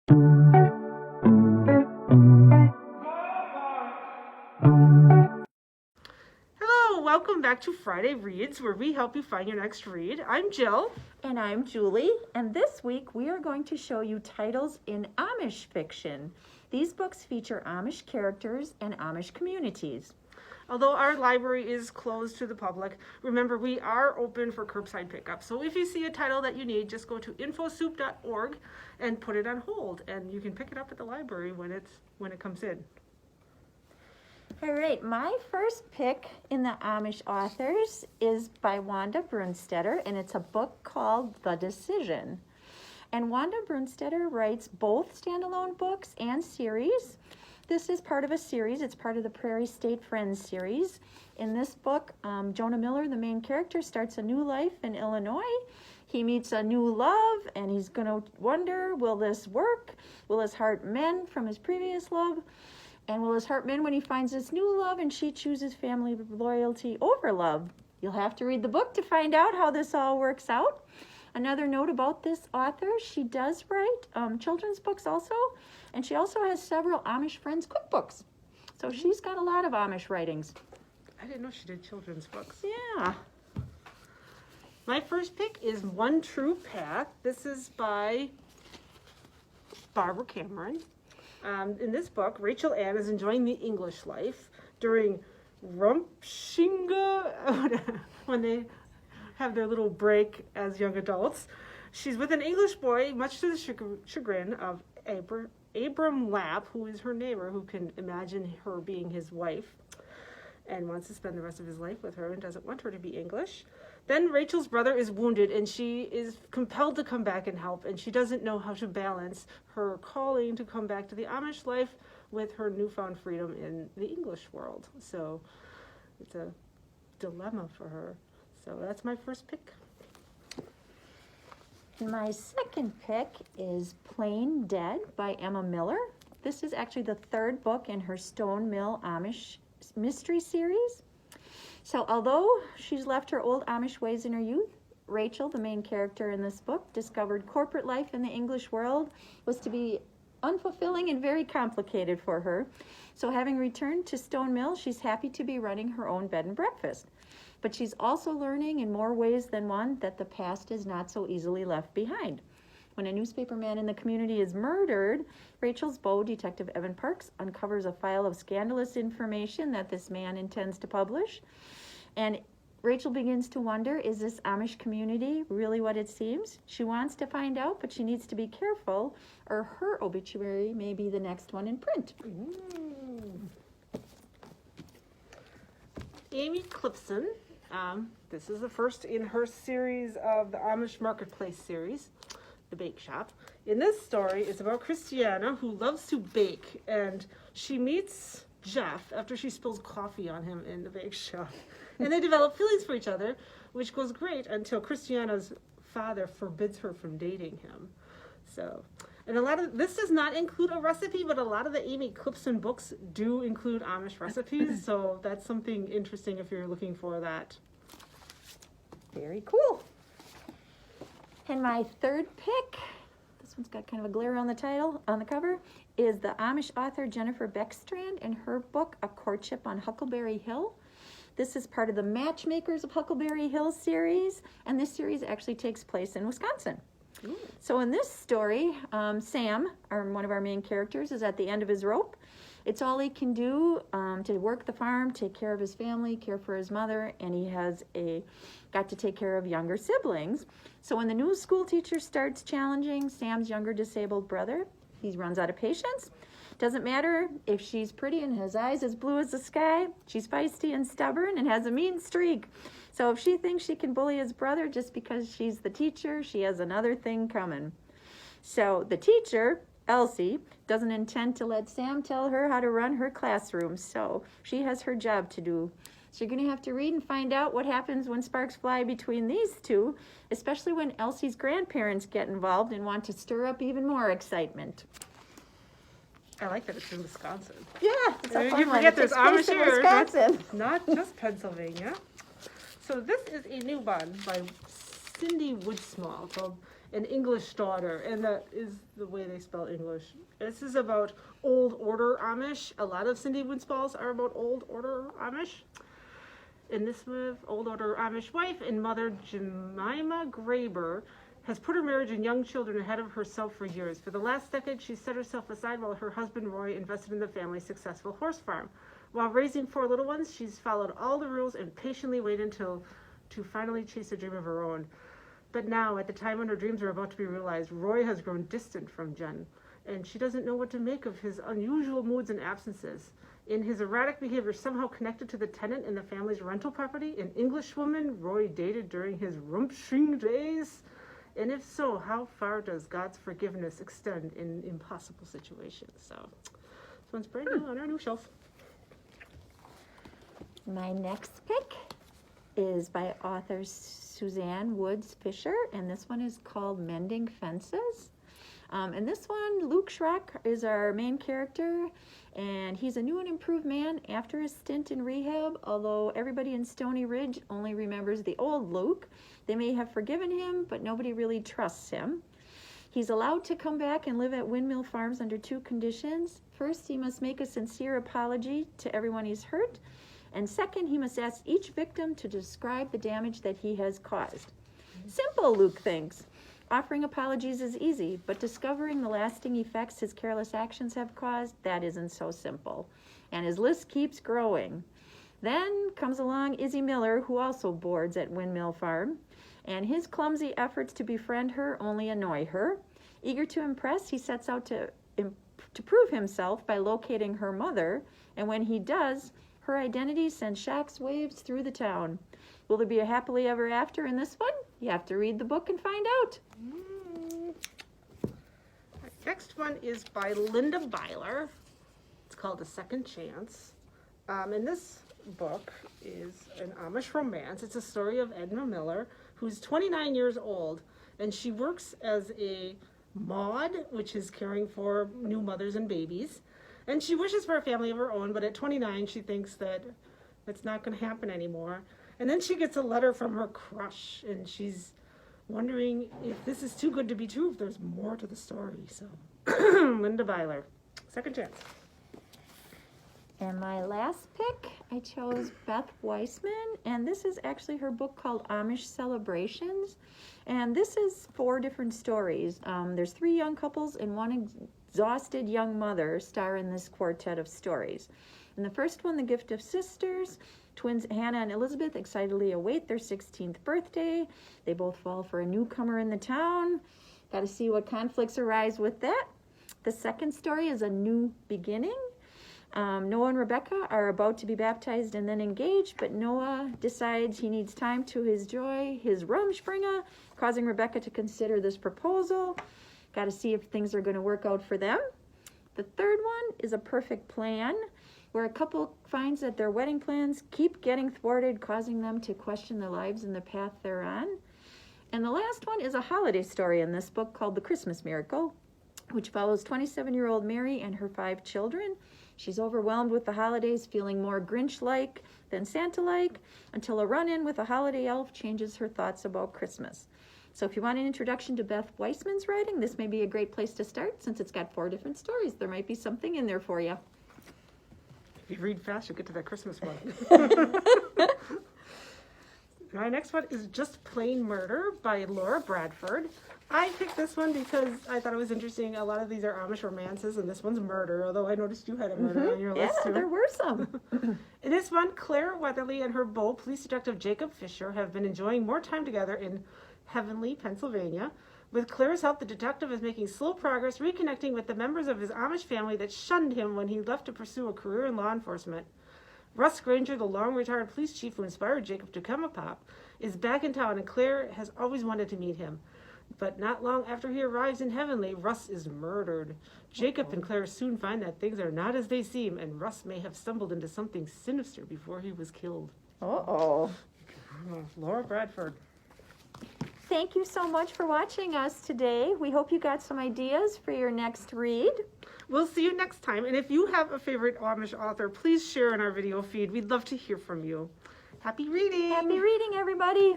Hello, welcome back to Friday Reads, where we help you find your next read. I'm Jill. And I'm Julie, and this week we are going to show you titles in Amish fiction. These books feature Amish characters and Amish communities. Although our library is closed to the public, remember we are open for curbside pickup. So if you see a title that you need, just go to infosoup.org and put it on hold, and you can pick it up at the library when it comes in. All right, my first pick in the Amish authors is by Wanda Brunstetter, and it's a book called The Decision. And Wanda Brunstetter writes both standalone books and series. This is part of a series. It's part of the Prairie State Friends series. In this book, Jonah Miller, the main character, starts a new life in Illinois. He meets a new love, and he's going to wonder, will this work? Will his heart mend from his previous love? And will his heart mend when he finds this new love and she chooses family loyalty over love? You'll have to read the book to find out how this all works out. Another note about this author, she does write children's books also, and she also has several Amish Friends cookbooks. So she's got a lot of Amish writings. I didn't know she did children's books. Yeah. My first pick is One True Path. This is by Barbara Cameron. In this book, Rachel Ann is enjoying the English life during Rumpshinga, when they have their little break as young adults. She's with an English boy, much to the chagrin of Abram Lapp, who is her neighbor, who can imagine her being his wife and wants to spend the rest of his life with her and doesn't want her to be English. Then Rachel's brother is wounded and she is compelled to come back and help, and she doesn't know how to balance her calling to come back to the Amish life with her newfound freedom in the English world. So it's a dilemma for her. So that's my first pick. My second pick is Plain Dead by Emma Miller. This is actually the third book in her Stone Mill Amish mystery series. So although she's left her old Amish ways in her youth, Rachel, the main character in this book, discovered corporate life in the English world was to be unfulfilling and very complicated for her. So having returned to Stone Mill, she's happy to be running her own bed and breakfast. But she's also learning in more ways than one that the past is not so easily left behind. When a newspaperman in the community is murdered, Rachel's beau, Detective Evan Parks, uncovers a file of scandalous information that this man intends to publish. And Rachel begins to wonder, is this Amish community really what it seems? She wants to find out, but she needs to be careful, or her obituary may be the next one in print. Amy Clipson. This is the first in her series of the Amish Marketplace series, The Bake Shop. In this story, it's about Christiana, who loves to bake, and she meets Jeff after she spills coffee on him in the bake shop. And they develop feelings for each other, which goes great until Christiana's father forbids her from dating him. So, and this does not include a recipe, but a lot of the Amy Clipson books do include Amish recipes, so that's something interesting if you're looking for that. Very cool. And my third pick, this one's got kind of a glare on the title, on the cover, is the Amish author Jennifer Beckstrand and her book, A Courtship on Huckleberry Hill. This is part of the Matchmakers of Huckleberry Hill series, and this series actually takes place in Wisconsin. Ooh. So in this story, Sam, one of our main characters, is at the end of his rope. It's all he can do to work the farm, take care of his family, care for his mother, and he has got to take care of younger siblings. So when the new school teacher starts challenging Sam's younger disabled brother, he runs out of patience. Doesn't matter if she's pretty and has eyes as blue as the sky. She's feisty and stubborn and has a mean streak. So if she thinks she can bully his brother just because she's the teacher, she has another thing coming. So the teacher, Elsie, doesn't intend to let Sam tell her how to run her classroom. So she has her job to do. So you're going to have to read and find out what happens when sparks fly between these two, especially when Elsie's grandparents get involved and want to stir up even more excitement. I like that it's in Wisconsin. Yeah, it's a fun you one. forget It there's takes place Amish in here. Wisconsin. Not just Pennsylvania. So this is a new one by Cindy Woodsmall called an English daughter, and that is the way they spell English. This is about old order Amish. A lot of Cindy Winsballs are about old order Amish. In this one, old order Amish wife and mother Jemima Graber has put her marriage and young children ahead of herself for years. For the last decade, she's set herself aside while her husband Roy invested in the family's successful horse farm. While raising 4 little ones, she's followed all the rules and patiently waited to finally chase a dream of her own. But now, at the time when her dreams are about to be realized, Roy has grown distant from Jen, and she doesn't know what to make of his unusual moods and absences. In his erratic behavior somehow connected to the tenant in the family's rental property, an Englishwoman Roy dated during his rumpsching days? And if so, how far does God's forgiveness extend in impossible situations? So, this one's brand new on our new shelf. My next pick is by author Suzanne Woods Fisher, and this one is called Mending Fences. And this one, Luke Schrock is our main character, and he's a new and improved man after his stint in rehab. Although everybody in Stony Ridge only remembers the old Luke, they may have forgiven him, but nobody really trusts him. He's allowed to come back and live at Windmill Farms under 2 conditions. First, he must make a sincere apology to everyone he's hurt, and second, he must ask each victim to describe the damage that he has caused. Simple, Luke thinks. Offering apologies is easy, but discovering the lasting effects his careless actions have caused, that isn't so simple. And his list keeps growing. Then comes along Izzy Miller, who also boards at Windmill Farm, and his clumsy efforts to befriend her only annoy her. Eager to impress, he sets out to prove himself by locating her mother, and when he does, her identity sends shocks waves through the town. Will there be a happily ever after in this one? You have to read the book and find out. Next one is by Linda Byler. It's called A Second Chance. And this book is an Amish romance. It's a story of Edna Miller, who's 29 years old, and she works as a mod, which is caring for new mothers and babies. And she wishes for a family of her own, but at 29, she thinks that it's not going to happen anymore. And then she gets a letter from her crush, and she's wondering if this is too good to be true, if there's more to the story. So, Linda Byler, Second Chance. And my last pick, I chose Beth Weissman, and this is actually her book called Amish Celebrations. And this is 4 different stories. There's 3 young couples and 1 exhausted young mother star in this quartet of stories. In the first one, The Gift of Sisters, twins Hannah and Elizabeth excitedly await their 16th birthday. They both fall for a newcomer in the town. Got to see what conflicts arise with that. The second story is A New Beginning. Noah and Rebecca are about to be baptized and then engaged, but Noah decides he needs time to enjoy his Rumspringa, causing Rebecca to consider this proposal. Got to see if things are going to work out for them. The third one is A Perfect Plan, where a couple finds that their wedding plans keep getting thwarted, causing them to question their lives and the path they're on. And the last one is a holiday story in this book called The Christmas Miracle, which follows 27-year-old Mary and her 5 children. She's overwhelmed with the holidays, feeling more Grinch-like than Santa-like, until a run-in with a holiday elf changes her thoughts about Christmas. So if you want an introduction to Beth Weissman's writing, this may be a great place to start since it's got 4 different stories. There might be something in there for you. If you read fast, you'll get to that Christmas one. My next one is Just Plain Murder by Laura Bradford. I picked this one because I thought it was interesting. A lot of these are Amish romances, and this one's murder, although I noticed you had a murder on your list too. Yeah, there were some. In this one, Claire Weatherly and her beau, police detective Jacob Fisher, have been enjoying more time together in Heavenly, Pennsylvania. With Claire's help, the detective is making slow progress reconnecting with the members of his Amish family that shunned him when he left to pursue a career in law enforcement. Russ Granger, the long-retired police chief who inspired Jacob to become a cop, is back in town, and Claire has always wanted to meet him. But not long after he arrives in Heavenly, Russ is murdered. Jacob and Claire soon find that things are not as they seem, and Russ may have stumbled into something sinister before he was killed. Uh-oh. Laura Bradford. Thank you so much for watching us today. We hope you got some ideas for your next read. We'll see you next time. And if you have a favorite Amish author, please share in our video feed. We'd love to hear from you. Happy reading! Happy reading, everybody!